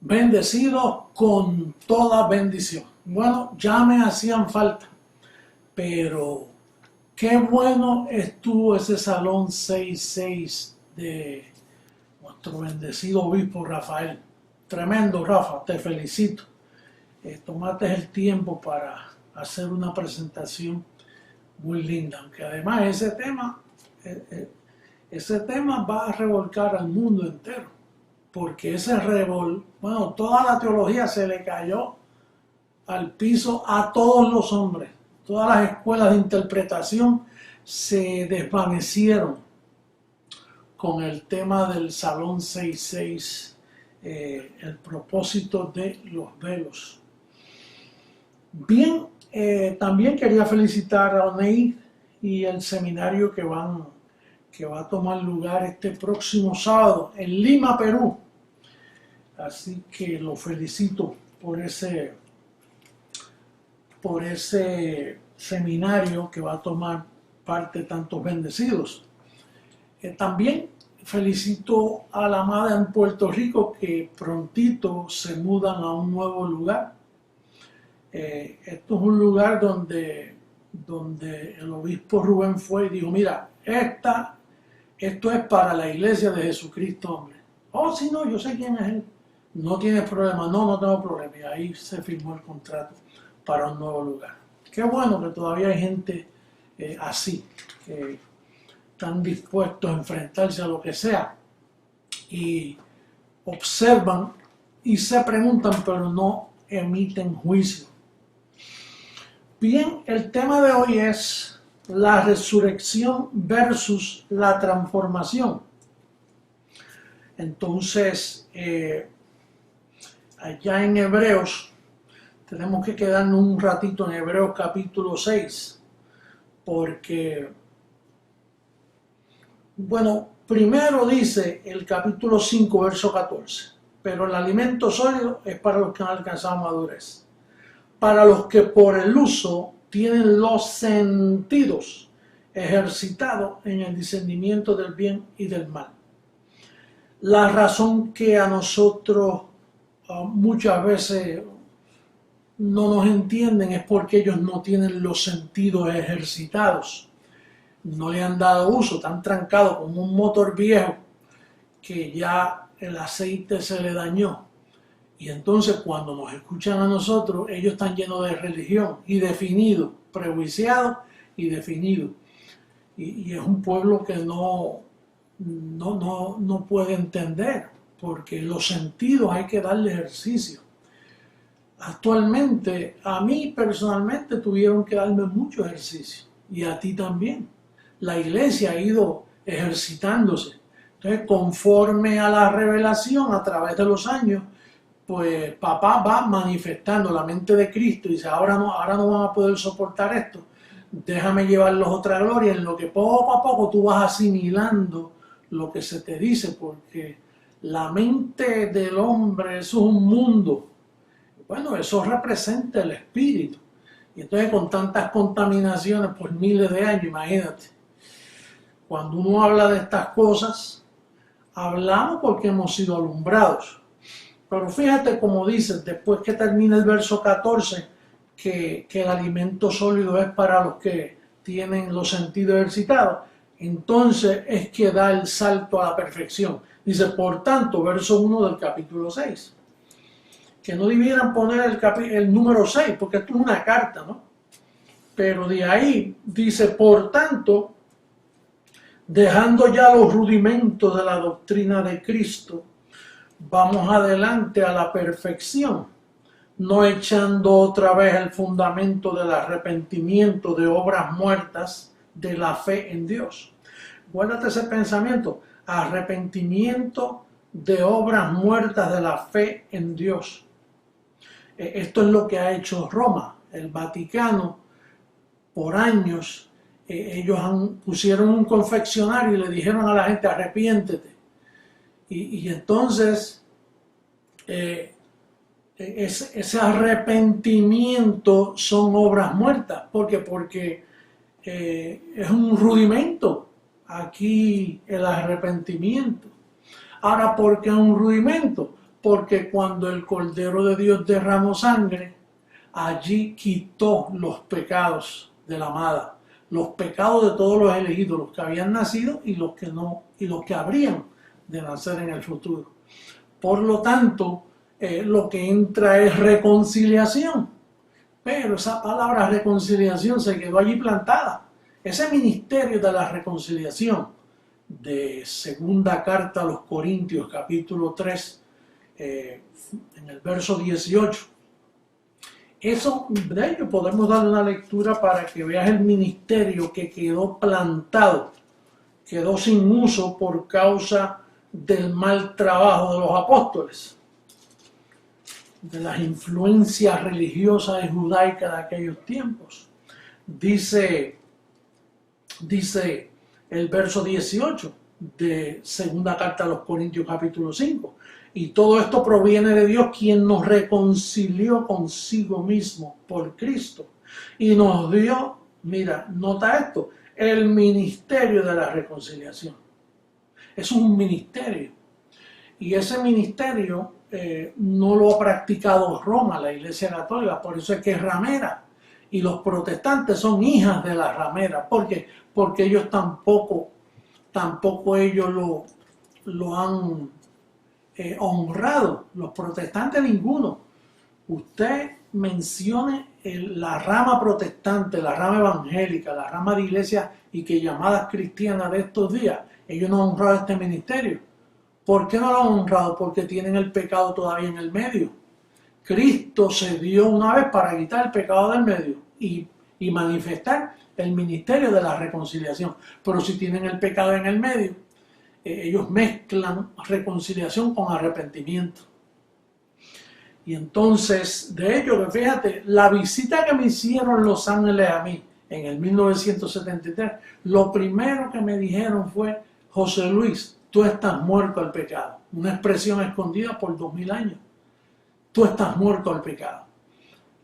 bendecidos con toda bendición. Bueno, ya me hacían falta, pero qué bueno estuvo ese Salón 6.6 de nuestro bendecido obispo Rafael. Tremendo, Rafa, te felicito. Tomaste el tiempo para hacer una presentación muy linda, aunque además ese tema va a revolcar al mundo entero, porque bueno, toda la teología se le cayó al piso a todos los hombres. Todas las escuelas de interpretación se desvanecieron con el tema del Salón 6.6, el propósito de los velos. Bien, también quería felicitar a Oneid y el seminario que va a tomar lugar este próximo sábado en Lima, Perú. Así que lo felicito por ese seminario que va a tomar parte tantos bendecidos. También felicito a la amada en Puerto Rico que prontito se mudan a un nuevo lugar. Esto es un lugar donde el obispo Rubén fue y dijo, mira, esto es para la iglesia de Jesucristo, hombre. Oh, sí, no, yo sé quién es él. No tienes problema. No tengo problema. Y ahí se firmó el contrato para un nuevo lugar. Qué bueno que todavía hay gente así, que están dispuestos a enfrentarse a lo que sea y observan y se preguntan, pero no emiten juicio. Bien, el tema de hoy es la resurrección versus la transformación. Entonces, allá en Hebreos, tenemos que quedarnos un ratito en Hebreos capítulo 6, porque, bueno, primero dice el capítulo 5, verso 14, pero el alimento sólido es para los que han alcanzado madurez, para los que por el uso tienen los sentidos ejercitados en el discernimiento del bien y del mal. La razón que a nosotros muchas veces no nos entienden es porque ellos no tienen los sentidos ejercitados, no le han dado uso, están trancados como un motor viejo que ya el aceite se le dañó. Y entonces cuando nos escuchan a nosotros, ellos están llenos de religión y definidos, prejuiciados y definidos. Y es un pueblo que no puede entender, porque los sentidos hay que darle ejercicio. Actualmente, a mí personalmente tuvieron que darme mucho ejercicio, y a ti también. La iglesia ha ido ejercitándose. Entonces, conforme a la revelación a través de los años, pues papá va manifestando la mente de Cristo y dice, ahora no van a poder soportar esto, déjame llevarlos a otra gloria, en lo que poco a poco tú vas asimilando lo que se te dice, porque la mente del hombre es un mundo. Bueno, eso representa el espíritu. Y entonces con tantas contaminaciones por miles de años, imagínate. Cuando uno habla de estas cosas, hablamos porque hemos sido alumbrados. Pero fíjate como dice, después que termina el verso 14, que el alimento sólido es para los que tienen los sentidos ejercitados, entonces es que da el salto a la perfección. Dice, por tanto, verso 1 del capítulo 6. Que no debieran poner el número 6, porque esto es una carta, ¿no? Pero de ahí dice, por tanto, dejando ya los rudimentos de la doctrina de Cristo, vamos adelante a la perfección, no echando otra vez el fundamento del arrepentimiento de obras muertas de la fe en Dios. Guárdate ese pensamiento, arrepentimiento de obras muertas de la fe en Dios. Esto es lo que ha hecho Roma, el Vaticano, por años. Ellos pusieron un confeccionario y le dijeron a la gente, arrepiéntete. Y entonces, ese arrepentimiento son obras muertas. ¿Por qué? Porque es un rudimento aquí el arrepentimiento. Ahora, ¿por qué un rudimento? porque cuando el Cordero de Dios derramó sangre, allí quitó los pecados de la amada, los pecados de todos los elegidos, los que habían nacido y los que no, y los que habrían de nacer en el futuro. Por lo tanto, lo que entra es reconciliación. Pero esa palabra reconciliación se quedó allí plantada. Ese ministerio de la reconciliación de segunda carta a los Corintios, capítulo 3, en el verso 18. Eso, de ello podemos darle una lectura para que veas el ministerio que quedó plantado, quedó sin uso por causa del mal trabajo de los apóstoles, de las influencias religiosas y judaicas de aquellos tiempos. Dice el verso 18 de segunda carta a los Corintios capítulo 5. Y todo esto proviene de Dios, quien nos reconcilió consigo mismo por Cristo y nos dio, mira, nota esto, el ministerio de la reconciliación. Es un ministerio. Y ese ministerio no lo ha practicado Roma, la Iglesia Católica, por eso es que es ramera. Y los protestantes son hijas de la ramera. ¿Por qué? Porque ellos tampoco ellos lo han honrado. Los protestantes ninguno. Usted mencione la rama protestante, la rama evangélica, la rama de iglesias y que llamadas cristianas de estos días, ellos no han honrado este ministerio. ¿Por qué no lo han honrado? Porque tienen el pecado todavía en el medio. Cristo se dio una vez para quitar el pecado del medio y manifestar el ministerio de la reconciliación. Pero si tienen el pecado en el medio, ellos mezclan reconciliación con arrepentimiento. Y entonces, de hecho, fíjate, la visita que me hicieron Los Ángeles a mí en el 1973, lo primero que me dijeron fue: José Luis, tú estás muerto al pecado. Una expresión escondida por 2000 años. Tú estás muerto al pecado.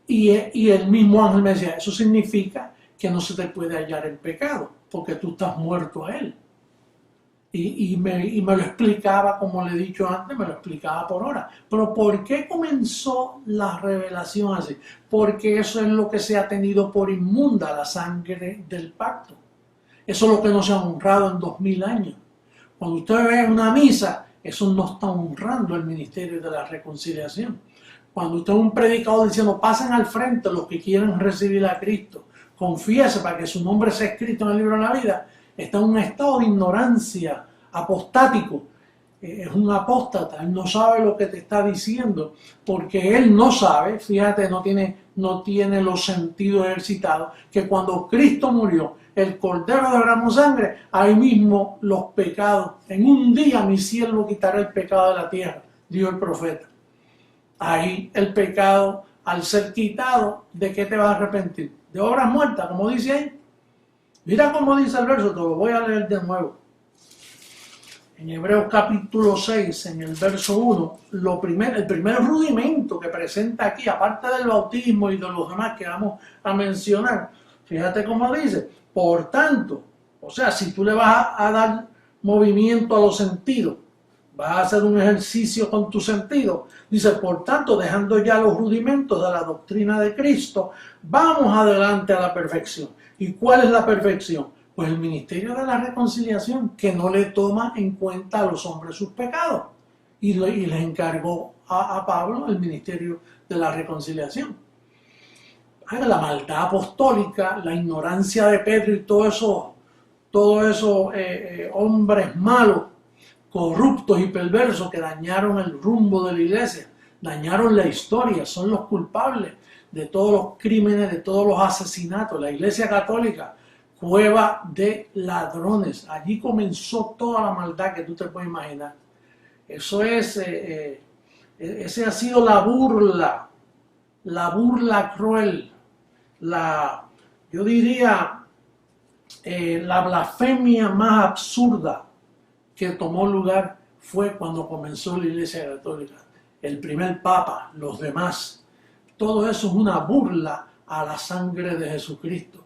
Y el mismo ángel me decía, eso significa que no se te puede hallar el pecado, porque tú estás muerto a él. Y me lo explicaba, como le he dicho antes, me lo explicaba por hora. Pero ¿por qué comenzó la revelación así? Porque eso es lo que se ha tenido por inmunda, la sangre del pacto. Eso es lo que no se ha honrado en 2000 años. Cuando usted ve una misa, eso no está honrando el ministerio de la reconciliación. Cuando usted es un predicador diciendo, pasen al frente los que quieren recibir a Cristo, confiese para que su nombre sea escrito en el libro de la vida, está en un estado de ignorancia apostático. Es un apóstata, él no sabe lo que te está diciendo, porque él no sabe, fíjate, no tiene los sentidos ejercitados, que cuando Cristo murió, el Cordero derramó sangre, ahí mismo los pecados, en un día mi siervo quitará el pecado de la tierra, dijo el profeta. Ahí el pecado, al ser quitado, ¿de qué te vas a arrepentir? De obras muertas, como dice ahí. Mira cómo dice el verso, te lo voy a leer de nuevo. En Hebreos capítulo 6, en el verso 1, el primer rudimento que presenta aquí, aparte del bautismo y de los demás que vamos a mencionar, fíjate cómo dice, por tanto, o sea, si tú le vas a dar movimiento a los sentidos, vas a hacer un ejercicio con tus sentidos, dice, por tanto, dejando ya los rudimentos de la doctrina de Cristo, vamos adelante a la perfección. ¿Y cuál es la perfección? Pues el ministerio de la reconciliación, que no le toma en cuenta a los hombres sus pecados. Y les encargó a Pablo el ministerio de la reconciliación. La maldad apostólica, la ignorancia de Pedro y todos esos hombres malos, corruptos y perversos que dañaron el rumbo de la iglesia, dañaron la historia, son los culpables de todos los crímenes, de todos los asesinatos. La Iglesia Católica, cueva de ladrones. Allí comenzó toda la maldad que tú te puedes imaginar. Eso es, esa ha sido la burla cruel, yo diría, la blasfemia más absurda que tomó lugar fue cuando comenzó la Iglesia Católica. El primer Papa, los demás. Todo eso es una burla a la sangre de Jesucristo.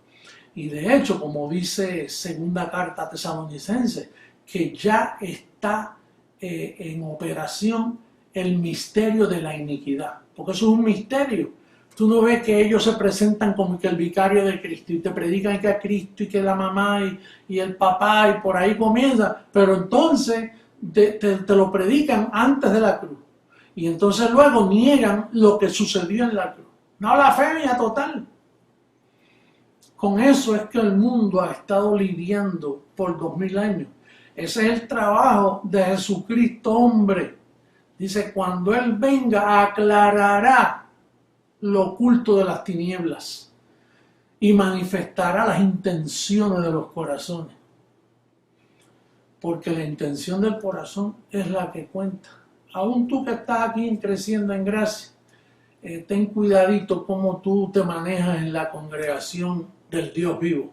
Y de hecho, como dice segunda carta Tesalonicense, que ya está en operación el misterio de la iniquidad, porque eso es un misterio. Tú no ves que ellos se presentan como que el vicario de Cristo y te predican que a Cristo y que la mamá y el papá y por ahí comienza, pero entonces te lo predican antes de la cruz y entonces luego niegan lo que sucedió en la cruz. Una blasfemia total. Con eso es que el mundo ha estado lidiando por 2000 años. Ese es el trabajo de Jesucristo hombre. Dice, cuando Él venga aclarará lo oculto de las tinieblas y manifestará las intenciones de los corazones. Porque la intención del corazón es la que cuenta. Aún tú que estás aquí creciendo en gracia, ten cuidadito cómo tú te manejas en la congregación del Dios vivo.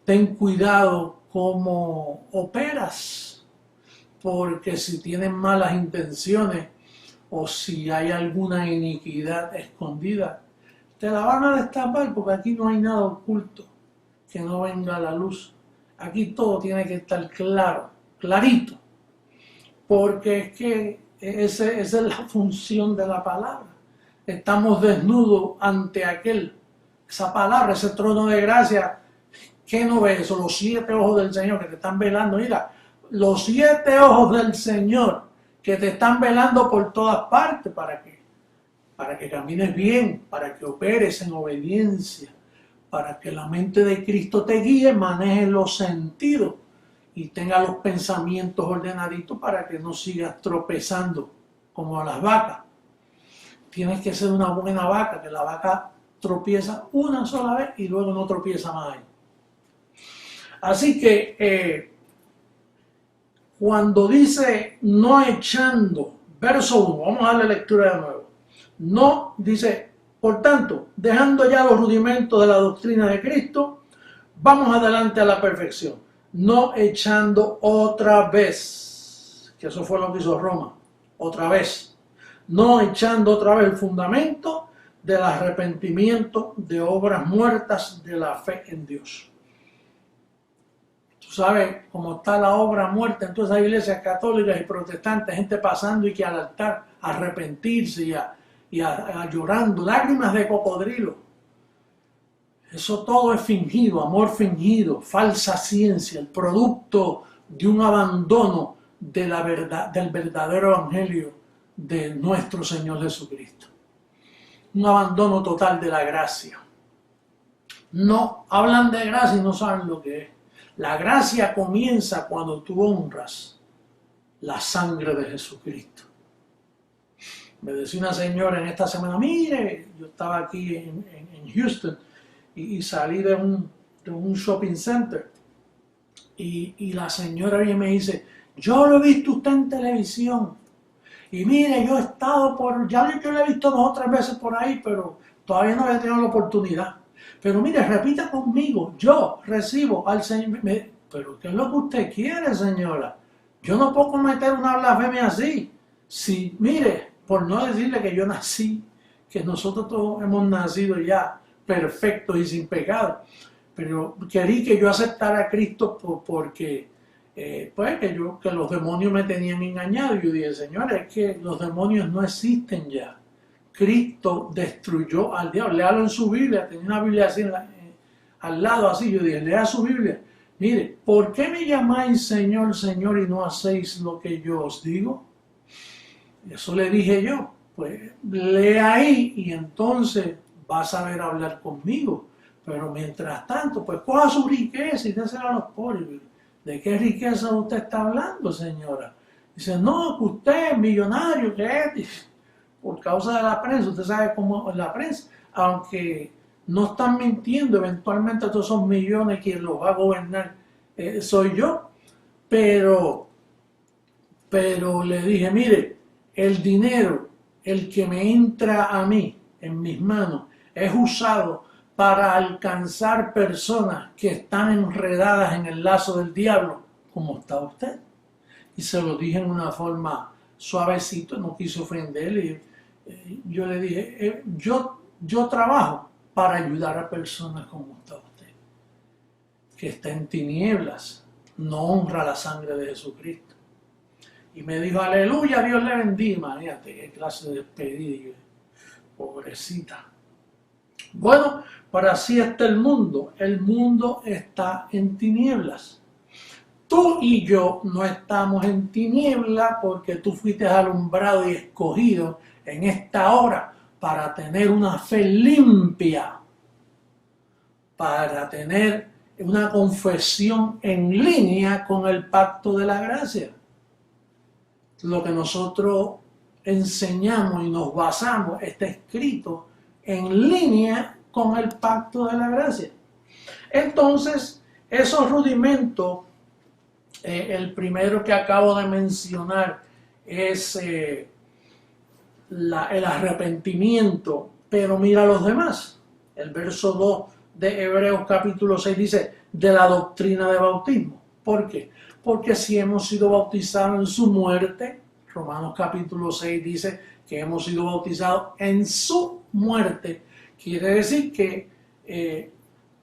Ten cuidado cómo operas, porque si tienes malas intenciones o si hay alguna iniquidad escondida, te la van a destapar, porque aquí no hay nada oculto que no venga a la luz. Aquí todo tiene que estar claro, clarito, porque es que esa es la función de la palabra. Estamos desnudos ante aquel, esa palabra, ese trono de gracia. ¿Qué no ves eso? Los 7 ojos del Señor que te están velando. Mira, los 7 ojos del Señor que te están velando por todas partes. ¿Para qué? Para que camines bien, para que operes en obediencia, para que la mente de Cristo te guíe, maneje los sentidos y tenga los pensamientos ordenaditos para que no sigas tropezando como a las vacas. Tienes que ser una buena vaca, que la vaca tropieza una sola vez y luego no tropieza más. Así que cuando dice no echando, verso 1, vamos a darle lectura de nuevo. No, dice, por tanto, dejando ya los rudimentos de la doctrina de Cristo, vamos adelante a la perfección. No echando otra vez, que eso fue lo que hizo Roma, otra vez. No echando otra vez el fundamento del arrepentimiento de obras muertas de la fe en Dios. Tú sabes cómo está la obra muerta en todas esas iglesias católicas y protestantes, gente pasando y que al altar arrepentirse y a llorando, lágrimas de cocodrilo. Eso todo es fingido, amor fingido, falsa ciencia, el producto de un abandono de la verdad, del verdadero evangelio de nuestro Señor Jesucristo. Un abandono total de la gracia. No hablan de gracia y no saben lo que es. La gracia comienza cuando tú honras la sangre de Jesucristo. Me decía una señora en esta semana, mire, yo estaba aquí en Houston y salí de un shopping center y la señora viene y me dice, yo lo he visto usted en televisión y mire, yo he estado ya yo lo he visto 2 o 3 veces por ahí, pero todavía no he tenido la oportunidad. Pero mire, repita conmigo, yo recibo al Señor. Pero ¿qué es lo que usted quiere, señora? Yo no puedo cometer una blasfemia así. Si, mire, por no decirle que yo nací, que nosotros todos hemos nacido ya perfectos y sin pecado, pero querí que yo aceptara a Cristo porque pues que los demonios me tenían engañado. Y yo dije, señores, es que los demonios no existen ya. Cristo destruyó al diablo. Léalo en su Biblia, tenía una Biblia así al lado así. Yo dije, lea su Biblia. Mire, ¿por qué me llamáis Señor, Señor y no hacéis lo que yo os digo? Eso le dije yo. Pues lee ahí y entonces vas a ver hablar conmigo. Pero mientras tanto, pues coja su riqueza y désela a los pobres. ¿De qué riqueza usted está hablando, señora? Dice, no, que usted es millonario, que es por causa de la prensa. Usted sabe cómo es la prensa. Aunque no están mintiendo, eventualmente todos esos millones quien los va a gobernar soy yo. Pero le dije, mire, el dinero, el que me entra a mí, en mis manos, es usado para alcanzar personas que están enredadas en el lazo del diablo, como está usted. Y se lo dije en una forma suavecito, no quiso ofenderle. Yo le dije, yo trabajo para ayudar a personas como está usted, que está en tinieblas, no honra la sangre de Jesucristo. Y me dijo, aleluya, Dios le bendiga. Imagínate qué clase de despedida. Pobrecita. Bueno, pero así está el mundo. El mundo está en tinieblas. Tú y yo no estamos en tinieblas porque tú fuiste alumbrado y escogido en esta hora para tener una fe limpia, para tener una confesión en línea con el pacto de la gracia. Lo que nosotros enseñamos y nos basamos está escrito en línea con el pacto de la gracia. Entonces, esos rudimentos, el primero que acabo de mencionar es el arrepentimiento, pero mira los demás. El verso 2 de Hebreos capítulo 6 dice, de la doctrina de bautismo. ¿Por qué? Porque si hemos sido bautizados en su muerte, Romanos capítulo 6 dice que hemos sido bautizados en su muerte. Quiere decir que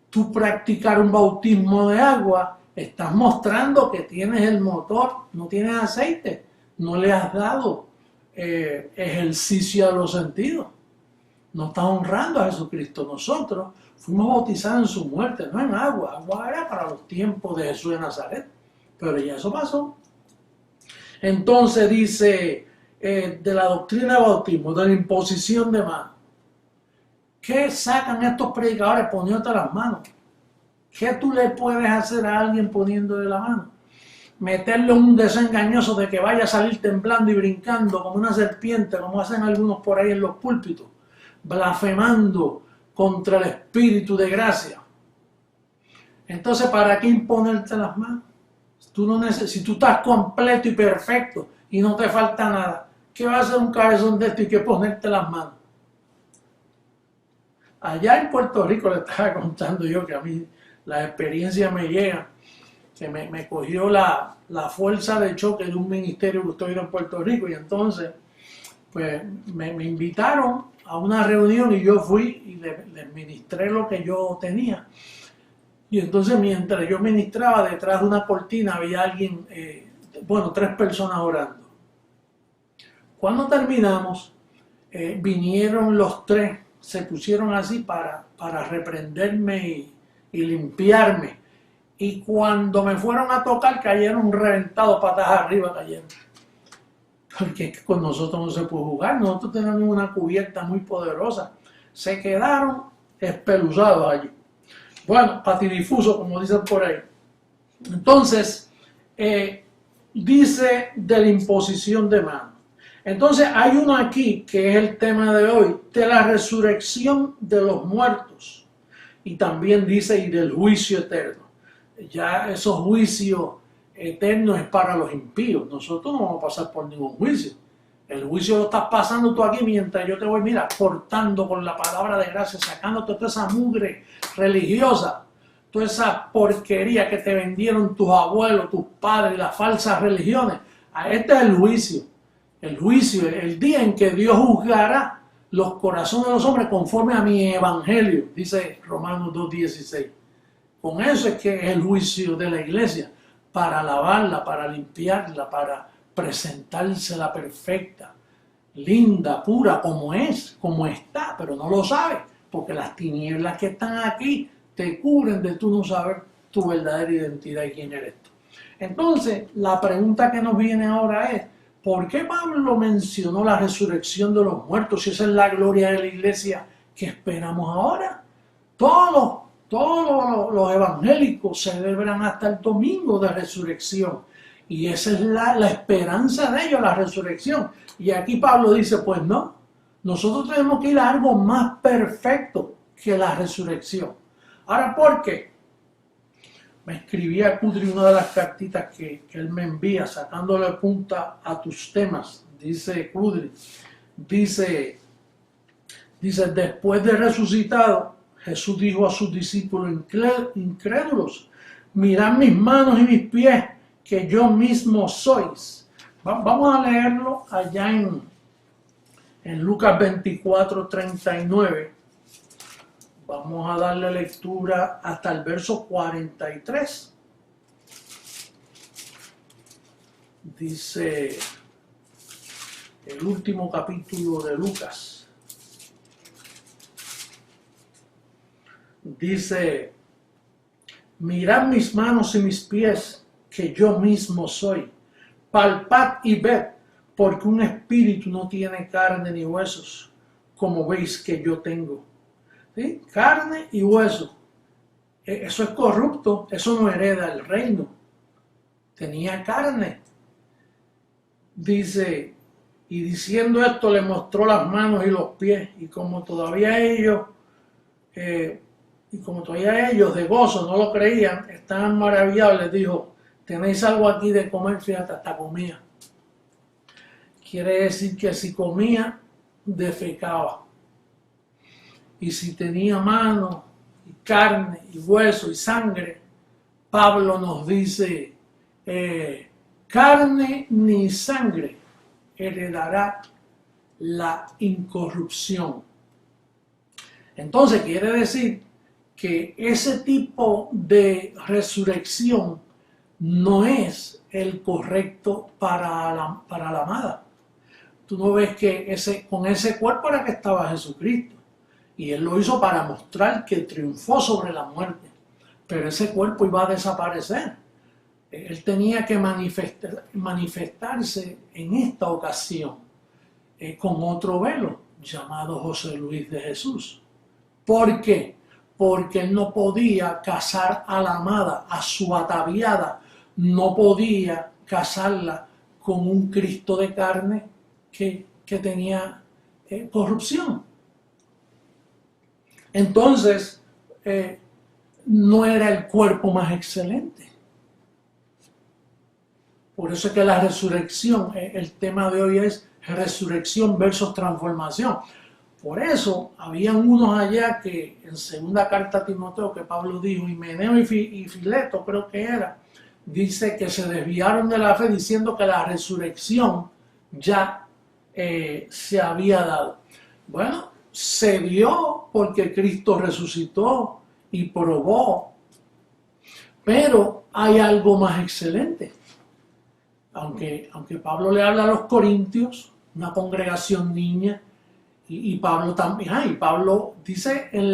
tú practicar un bautismo de agua, estás mostrando que tienes el motor, no tienes aceite, no le has dado ejercicio a los sentidos. No estás honrando a Jesucristo. Nosotros fuimos bautizados en su muerte, no en agua. Agua era para los tiempos de Jesús de Nazaret, pero ya eso pasó. Entonces dice, de la doctrina de bautismo, de la imposición de manos. ¿Qué sacan estos predicadores poniéndote las manos? ¿Qué tú le puedes hacer a alguien poniéndole la mano? Meterle un deseo engañoso de que vaya a salir temblando y brincando como una serpiente, como hacen algunos por ahí en los púlpitos, blasfemando contra el Espíritu de gracia. Entonces, ¿para qué imponerte las manos? Si tú estás completo y perfecto y no te falta nada, ¿qué va a hacer un cabezón de esto y que ponerte las manos? Allá en Puerto Rico le estaba contando yo que a mí la experiencia me llega, que me cogió la fuerza de choque de un ministerio que estoy en Puerto Rico, y entonces pues me invitaron a una reunión y yo fui y les ministré lo que yo tenía. Y entonces mientras yo ministraba, detrás de una cortina había alguien, 3 personas orando. Cuando terminamos, vinieron los 3, se pusieron así para reprenderme y limpiarme. Y cuando me fueron a tocar, cayeron reventados, patas arriba cayeron. Porque con nosotros no se puede jugar, nosotros tenemos una cubierta muy poderosa. Se quedaron espeluzados allí. Bueno, patidifuso, como dicen por ahí. Entonces, dice de la imposición de manos. Entonces, hay uno aquí, que es el tema de hoy, de la resurrección de los muertos. Y también dice, y del juicio eterno. Ya esos juicios eternos es para los impíos. Nosotros no vamos a pasar por ningún juicio. El juicio lo estás pasando tú aquí mientras yo te voy, mira, cortando con la palabra de gracia, sacando toda esa mugre religiosa, toda esa porquería que te vendieron tus abuelos, tus padres, las falsas religiones. Este es el juicio. El juicio, el día en que Dios juzgará los corazones de los hombres conforme a mi evangelio, dice Romanos 2:16. Con eso es que es el juicio de la iglesia, para lavarla, para limpiarla, para presentársela perfecta, linda, pura, como es, como está, pero no lo sabes, porque las tinieblas que están aquí te cubren de tú no saber tu verdadera identidad y quién eres tú. Entonces, la pregunta que nos viene ahora es, ¿por qué Pablo mencionó la resurrección de los muertos si esa es la gloria de la iglesia que esperamos ahora? Todos los evangélicos celebran hasta el domingo de resurrección. Y esa es la esperanza de ellos, la resurrección. Y aquí Pablo dice, pues no, nosotros tenemos que ir a algo más perfecto que la resurrección. Ahora, ¿por qué? Me escribía Kudri una de las cartitas que él me envía, sacándole punta a tus temas. Dice Kudri, dice, después de resucitado, Jesús dijo a sus discípulos incrédulos, mirad mis manos y mis pies, que yo mismo sois. Vamos a leerlo allá en Lucas 24:39. Vamos a darle lectura hasta el verso 43. Dice el último capítulo de Lucas. Dice, mirad mis manos y mis pies, que yo mismo soy. Palpad y ved, porque un espíritu no tiene carne ni huesos, como veis que yo tengo. ¿Sí? Carne y hueso. Eso es corrupto, eso no hereda el reino. Tenía carne. Dice, y diciendo esto le mostró las manos y los pies, y como todavía ellos de gozo no lo creían, estaban maravillados, les dijo, tenéis algo aquí de comer, fíjate, hasta comía. Quiere decir que si comía, defecaba. Y si tenía mano, y carne, y hueso, y sangre, Pablo nos dice, carne ni sangre heredará la incorrupción. Entonces quiere decir que ese tipo de resurrección no es el correcto para la amada. Tú no ves que con ese cuerpo era que estaba Jesucristo. Y Él lo hizo para mostrar que triunfó sobre la muerte. Pero ese cuerpo iba a desaparecer. Él tenía que manifestarse en esta ocasión con otro velo llamado José Luis de Jesús. ¿Por qué? Porque Él no podía casar a la amada, a su ataviada, no podía casarla con un Cristo de carne que tenía corrupción. Entonces, no era el cuerpo más excelente. Por eso es que la resurrección, el tema de hoy es resurrección versus transformación. Por eso, habían unos allá que en segunda carta a Timoteo, que Pablo dijo, Himeneo y Fileto creo que era, dice que se desviaron de la fe diciendo que la resurrección ya se había dado. Bueno, se dio porque Cristo resucitó y probó, pero hay algo más excelente. Aunque Pablo le habla a los corintios, una congregación niña, y Pablo también, y Pablo dice en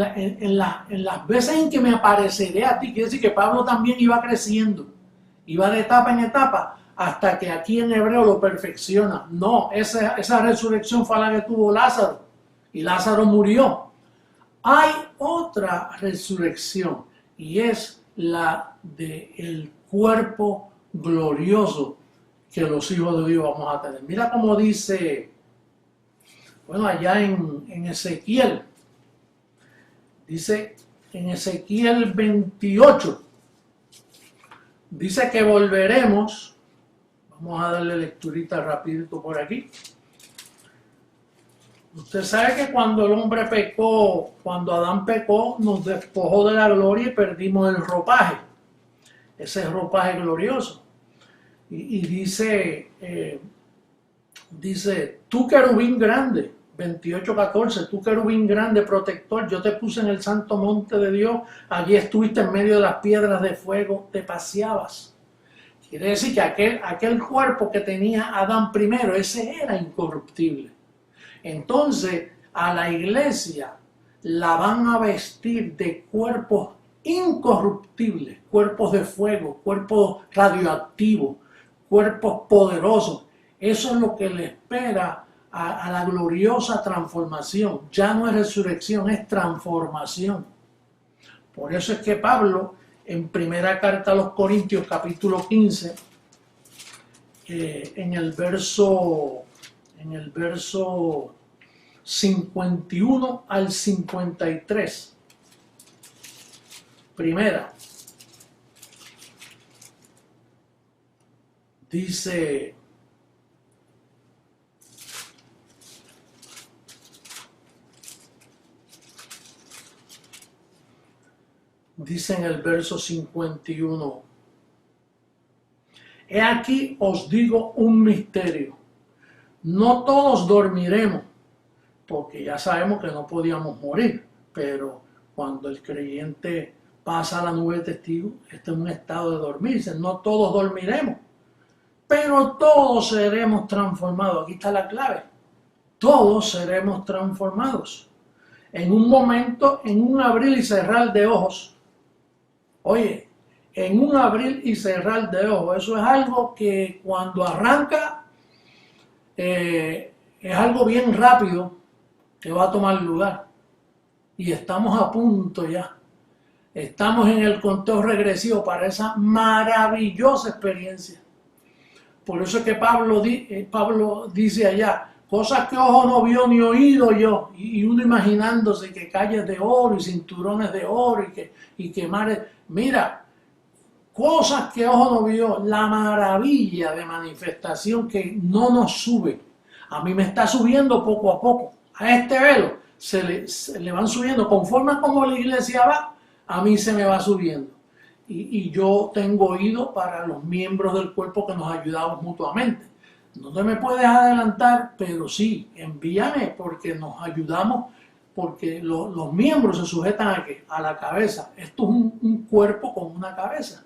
las veces en que me apareceré a ti, quiere decir que Pablo también iba creciendo, iba de etapa en etapa, hasta que aquí en hebreo lo perfecciona. No, esa resurrección fue la que tuvo Lázaro, y Lázaro murió. Hay otra resurrección, y es la del cuerpo glorioso que los hijos de Dios vamos a tener. Mira cómo dice, bueno, allá en Ezequiel, dice en Ezequiel 28, dice que volveremos, vamos a darle lecturita rapidito por aquí. Usted sabe que cuando el hombre pecó, cuando Adán pecó, nos despojó de la gloria y perdimos el ropaje, ese ropaje glorioso. Y dice, tú querubín grande, 28:14, tú querubín grande, protector, yo te puse en el santo monte de Dios, allí estuviste en medio de las piedras de fuego, te paseabas. Quiere decir que aquel cuerpo que tenía Adán primero, ese era incorruptible. Entonces, a la iglesia la van a vestir de cuerpos incorruptibles, cuerpos de fuego, cuerpos radioactivos, cuerpos poderosos. Eso es lo que le espera a la gloriosa transformación. Ya no es resurrección, es transformación. Por eso es que Pablo, en primera carta a los Corintios, capítulo 15, en el verso 51 al 53, primera, dice, en el verso 51, he aquí os digo un misterio, no todos dormiremos, porque ya sabemos que no podíamos morir, pero cuando el creyente pasa a la nube de testigos, está en un estado de dormirse, no todos dormiremos, pero todos seremos transformados. Aquí está la clave. Todos seremos transformados. En un momento, en un abrir y cerrar de ojos. Oye, en un abrir y cerrar de ojos. Eso es algo que cuando arranca es algo bien rápido que va a tomar lugar. Y estamos a punto ya. Estamos en el conteo regresivo para esa maravillosa experiencia. Por eso es que Pablo dice allá, cosas que ojo no vio ni oído yo, y uno imaginándose que calles de oro y cinturones de oro y que mares, mira, cosas que ojo no vio, la maravilla de manifestación que no nos sube. A mí me está subiendo poco a poco. A este velo se le van subiendo, conforme a como la iglesia va, a mí se me va subiendo. Y yo tengo oído para los miembros del cuerpo que nos ayudamos mutuamente. No te me puedes adelantar, pero sí, envíame porque nos ayudamos, porque los miembros se sujetan ¿a qué? A la cabeza. Esto es un cuerpo con una cabeza.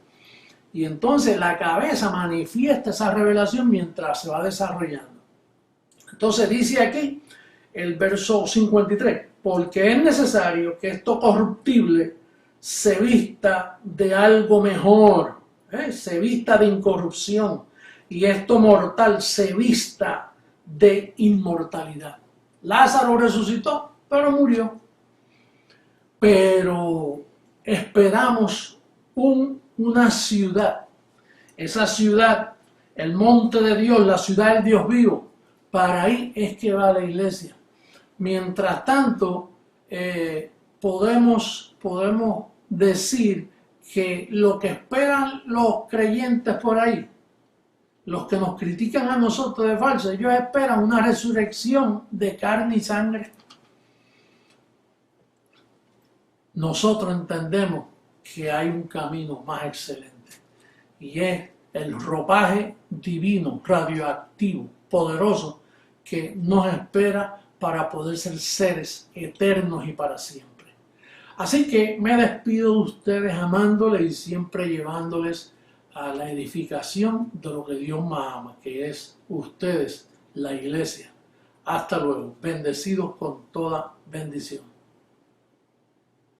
Y entonces la cabeza manifiesta esa revelación mientras se va desarrollando. Entonces dice aquí el verso 53, porque es necesario que esto corruptible se vista de algo mejor, se vista de incorrupción, y esto mortal se vista de inmortalidad. Lázaro resucitó, pero murió. Pero esperamos una ciudad, esa ciudad, el monte de Dios, la ciudad del Dios vivo, para ahí es que va la iglesia. Mientras tanto, podemos decir que lo que esperan los creyentes por ahí, los que nos critican a nosotros de falso, ellos esperan una resurrección de carne y sangre. Nosotros entendemos que hay un camino más excelente y es el ropaje divino, radioactivo, poderoso, que nos espera para poder ser seres eternos y para siempre. Así que me despido de ustedes amándoles y siempre llevándoles a la edificación de lo que Dios más ama, que es ustedes, la iglesia. Hasta luego, bendecidos con toda bendición.